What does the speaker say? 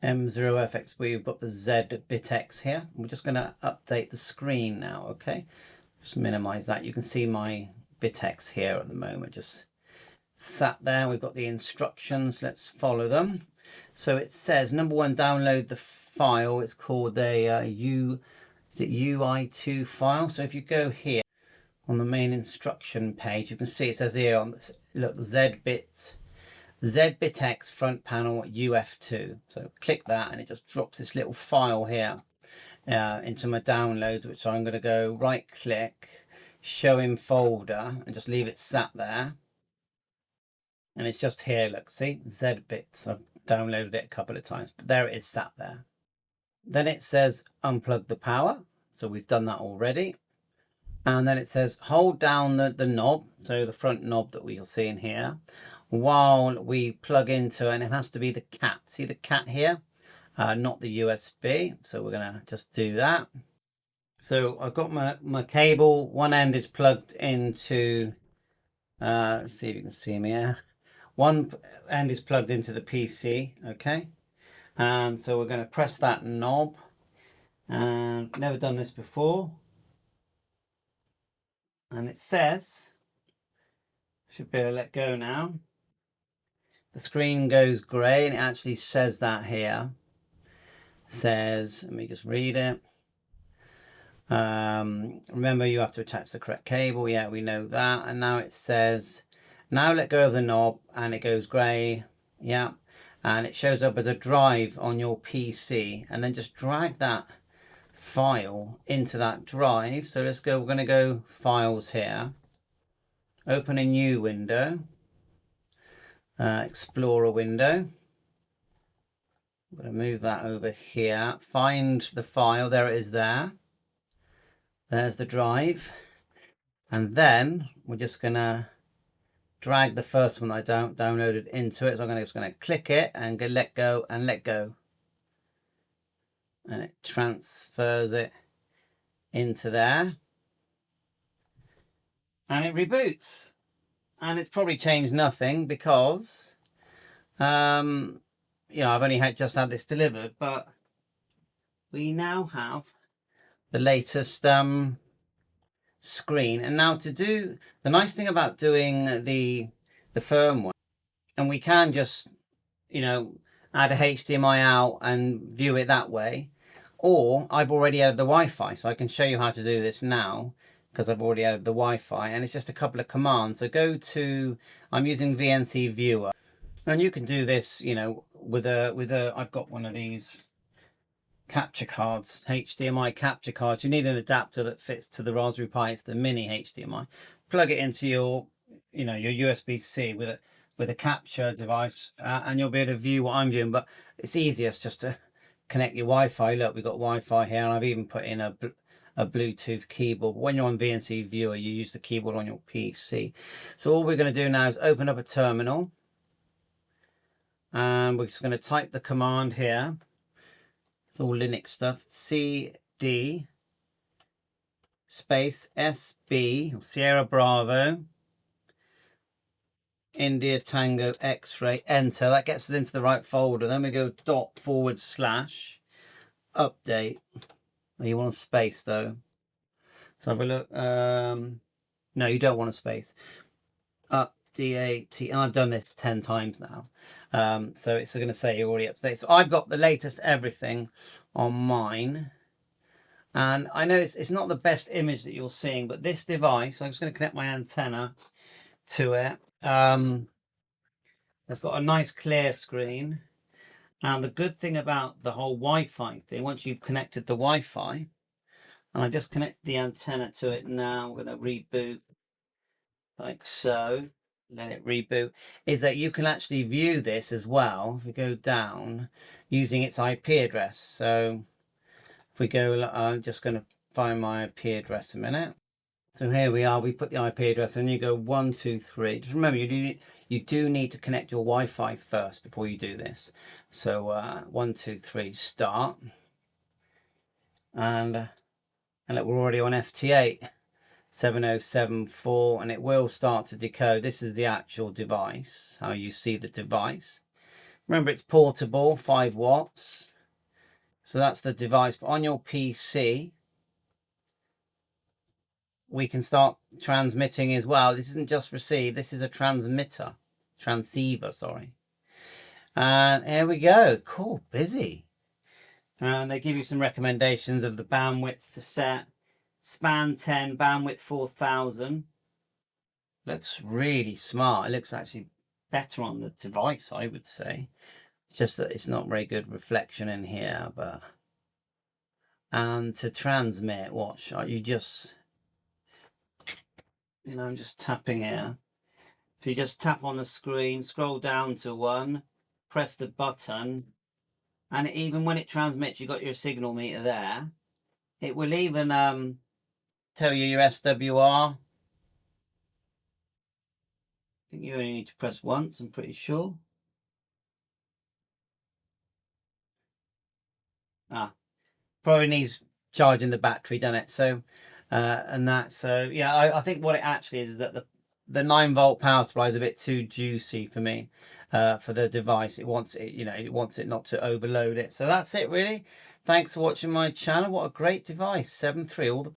M0FX, we've got the zBitX here. We're just going to update the screen now, okay? Just minimize that. You can see my BitX here at the moment, just sat there. We've got the instructions. Let's follow them. So it says, number one, download the file. It's called the UI2 file. So if you go here on the main instruction page, you can see it says here on, look, zBitX front panel UF2. So click that and it just drops this little file here into my downloads, which I'm going to go right click, show in folder, and just leave it sat there. And it's just here, look, see, zBits. I've downloaded it a couple of times, but there it is sat there. Then it says unplug the power. So we've done that already. And then it says hold down the knob, so the front knob that we'll see in here, while we plug into, and it has to be the cat. See the cat here? Not the USB. So we're going to just do that. So I've got my cable. One end is plugged into, let's see if you can see me here. One end is plugged into the PC, okay? And so we're going to press that knob. And never done this before. And it says, should be able to let go now. The screen goes grey and it actually says that here. It says, let me just read it. Remember you have to attach the correct cable. Yeah, we know that. And now it says, now let go of the knob, and it goes grey. Yeah. And it shows up as a drive on your PC, and then just drag that file into that drive. So let's go, we're going to go files here, open a new window, Explorer window. I'm going to move that over here, find the file, there it is there. There's the drive. And then we're just going to drag the first one I downloaded into it. So I'm just going to click it and go let go and let go. And it transfers it into there. And it reboots. And it's probably changed nothing because, you know, I've only just had this delivered, but we now have the latest screen. And now to do, the nice thing about doing the firmware, and we can just, you know, add a HDMI out and view it that way, or I've already added the Wi-Fi, so I can show you how to do this now because I've already added the Wi-Fi, and it's just a couple of commands. So go to, I'm using VNC Viewer, and you can do this, you know, with a I've got one of these capture cards, HDMI capture cards. You need an adapter that fits to the Raspberry Pi. It's the mini HDMI. Plug it into your, you know, your USB-C with a capture device, and you'll be able to view what I'm viewing. But it's easiest just to connect your Wi-Fi. Look, we've got Wi-Fi here, and I've even put in a Bluetooth keyboard. But when you're on VNC Viewer, you use the keyboard on your PC. So all we're going to do now is open up a terminal, and we're just going to type the command here. It's all Linux stuff. CD space SB, Sierra Bravo, India Tango X-ray, enter. That gets us into the right folder. Then we go ./ update. You want a space though. So have a look. No, you don't want a space. Update. And I've done this 10 times now. So it's going to say you're already up to date. So I've got the latest everything on mine. And I know it's not the best image that you're seeing, but this device, I'm just going to connect my antenna to it. It's got a nice clear screen. And the good thing about the whole Wi-Fi thing, once you've connected the Wi-Fi, and I just connected the antenna to it now, I'm going to reboot like so, let it reboot, is that you can actually view this as well, if we go down, using its IP address. So if we go, I'm just going to find my IP address a minute. So here we are, we put the IP address and you go 123. Just remember, you do need to connect your Wi-Fi first before you do this. So 123 start. And look, we're already on FT8 7074, and it will start to decode. This is the actual device, how you see the device. Remember, it's portable, 5 watts. So that's the device. But on your PC, we can start transmitting as well. This isn't just receive, this is a transceiver, sorry. And here we go. Cool, busy. And they give you some recommendations of the bandwidth to set. Span 10, bandwidth 4000. Looks really smart. It looks actually better on the device, I would say. It's just that it's not very good reflection in here, but... And to transmit, watch, you just... You know, I'm just tapping here. If you just tap on the screen, scroll down to 1, press the button, and even when it transmits, you've got your signal meter there. It will even tell you your SWR. I think you only need to press once, I'm pretty sure. Probably needs charging the battery, doesn't it? So, and that, so yeah, I think what it actually is that the 9-volt power supply is a bit too juicy for me, for the device. It wants it, you know, it wants it not to overload it. So that's it, really. Thanks for watching my channel. What a great device, 7.3. All the